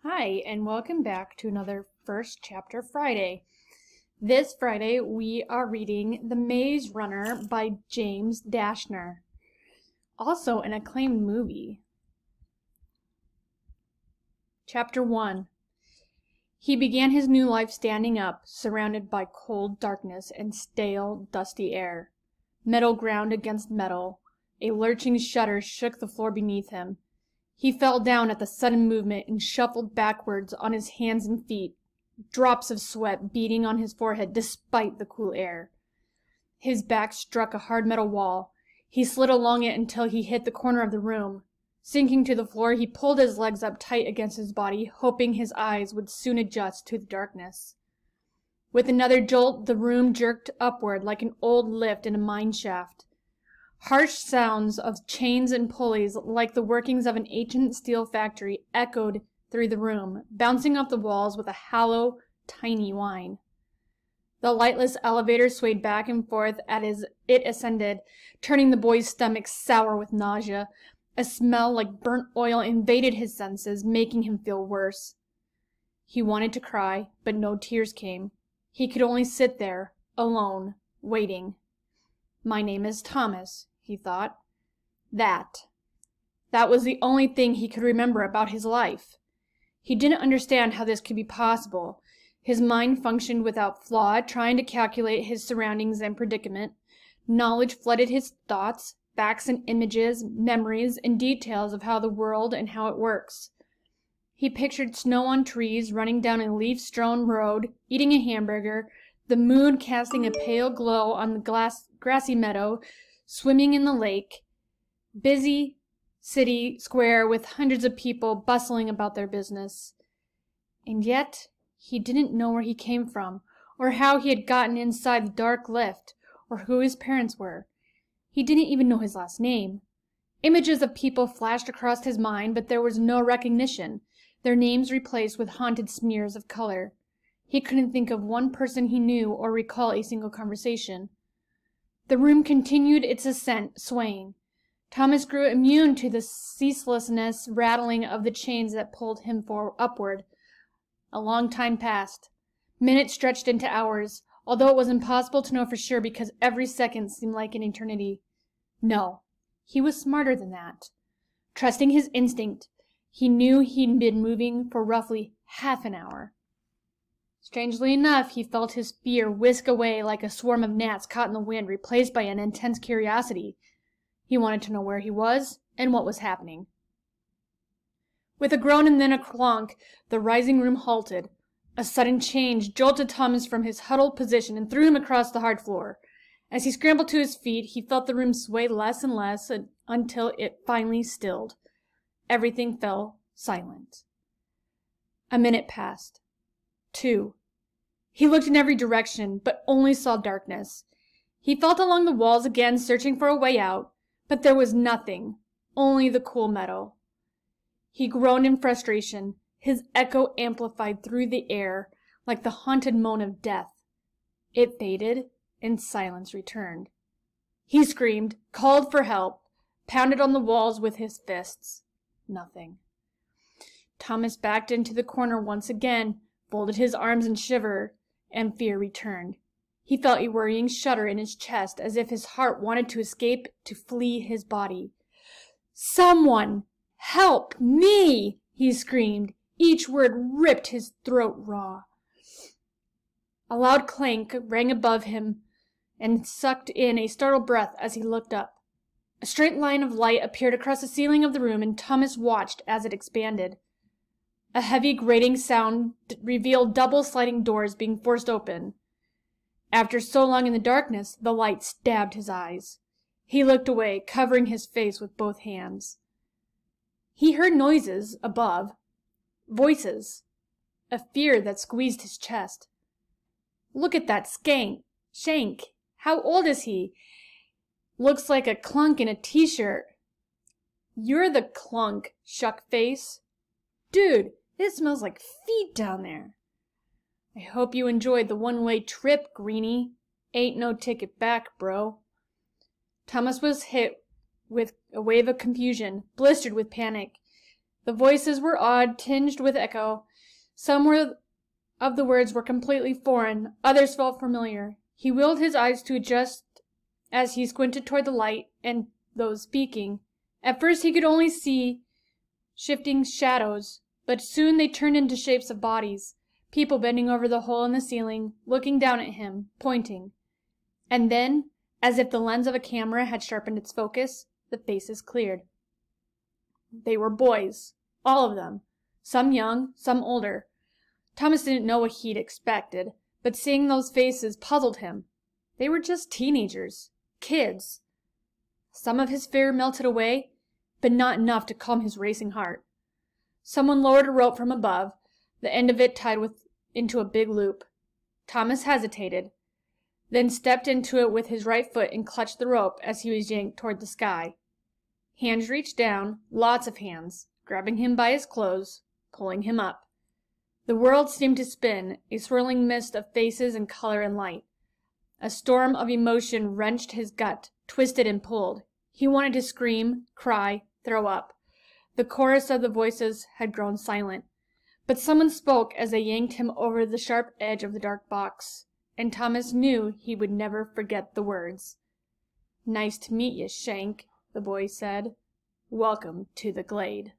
Hi, and welcome back to another First Chapter Friday. This Friday, we are reading The Maze Runner by James Dashner, also an acclaimed movie. Chapter 1. He began his new life standing up, surrounded by cold darkness and stale, dusty air. Metal ground against metal. A lurching shudder shook the floor beneath him. He fell down at the sudden movement and shuffled backwards on his hands and feet, drops of sweat beading on his forehead despite the cool air. His back struck a hard metal wall. He slid along it until he hit the corner of the room. Sinking to the floor, he pulled his legs up tight against his body, hoping his eyes would soon adjust to the darkness. With another jolt, the room jerked upward like an old lift in a mine shaft. Harsh sounds of chains and pulleys, like the workings of an ancient steel factory, echoed through the room, bouncing off the walls with a hollow, tiny whine. The lightless elevator swayed back and forth as it ascended, turning the boy's stomach sour with nausea. A smell like burnt oil invaded his senses, making him feel worse. He wanted to cry, but no tears came. He could only sit there, alone, waiting. "My name is Thomas," he thought. That was the only thing he could remember about his life. He didn't understand how this could be possible. His mind functioned without flaw, trying to calculate his surroundings and predicament. Knowledge flooded his thoughts, facts and images, memories, and details of how the world and how it works. He pictured snow on trees, running down a leaf-strewn road, eating a hamburger, the moon casting a pale glow on the grassy meadow, swimming in the lake, busy city square with hundreds of people bustling about their business. And yet, he didn't know where he came from, or how he had gotten inside the dark lift, or who his parents were. He didn't even know his last name. Images of people flashed across his mind, but there was no recognition, their names replaced with haunted smears of color. He couldn't think of one person he knew or recall a single conversation. The room continued its ascent, swaying. Thomas grew immune to the ceaselessness rattling of the chains that pulled him upward. A long time passed. Minutes stretched into hours, although it was impossible to know for sure because every second seemed like an eternity. No, he was smarter than that. Trusting his instinct, he knew he'd been moving for roughly half an hour. Strangely enough, he felt his fear whisk away like a swarm of gnats caught in the wind, replaced by an intense curiosity. He wanted to know where he was and what was happening. With a groan and then a clonk, the rising room halted. A sudden change jolted Thomas from his huddled position and threw him across the hard floor. As he scrambled to his feet, he felt the room sway less and less until it finally stilled. Everything fell silent. A minute passed. 2. He looked in every direction, but only saw darkness. He felt along the walls again, searching for a way out, but there was nothing, only the cool metal. He groaned in frustration, his echo amplified through the air like the haunted moan of death. It faded, and silence returned. He screamed, called for help, pounded on the walls with his fists. Nothing. Thomas backed into the corner once again, folded his arms and shivered, and fear returned. He felt a worrying shudder in his chest, as if his heart wanted to escape, to flee his body. "Someone! Help me!" he screamed. Each word ripped his throat raw. A loud clank rang above him and sucked in a startled breath as he looked up. A straight line of light appeared across the ceiling of the room, and Thomas watched as it expanded. A heavy grating sound revealed double sliding doors being forced open. After so long in the darkness, the light stabbed his eyes. He looked away, covering his face with both hands. He heard noises above, voices, a fear that squeezed his chest. "Look at that Shank. How old is he? Looks like a clunk in a t-shirt." "You're the clunk, shuckface." "Dude, it smells like feet down there." "I hope you enjoyed the one-way trip, Greenie. Ain't no ticket back, bro." Thomas was hit with a wave of confusion, blistered with panic. The voices were odd, tinged with echo. Of the words were completely foreign, others felt familiar. He willed his eyes to adjust as he squinted toward the light and those speaking. At first he could only see shifting shadows, but soon they turned into shapes of bodies, people bending over the hole in the ceiling, looking down at him, pointing. And then, as if the lens of a camera had sharpened its focus, the faces cleared. They were boys, all of them, some young, some older. Thomas didn't know what he'd expected, but seeing those faces puzzled him. They were just teenagers, kids. Some of his fear melted away, but not enough to calm his racing heart. Someone lowered a rope from above, the end of it tied into a big loop. Thomas hesitated, then stepped into it with his right foot and clutched the rope as he was yanked toward the sky. Hands reached down, lots of hands, grabbing him by his clothes, pulling him up. The world seemed to spin, a swirling mist of faces and color and light. A storm of emotion wrenched his gut, twisted and pulled. He wanted to scream, cry, throw up. The chorus of the voices had grown silent, but someone spoke as they yanked him over the sharp edge of the dark box, and Thomas knew he would never forget the words. "Nice to meet you, Shank," the boy said. "Welcome to the Glade."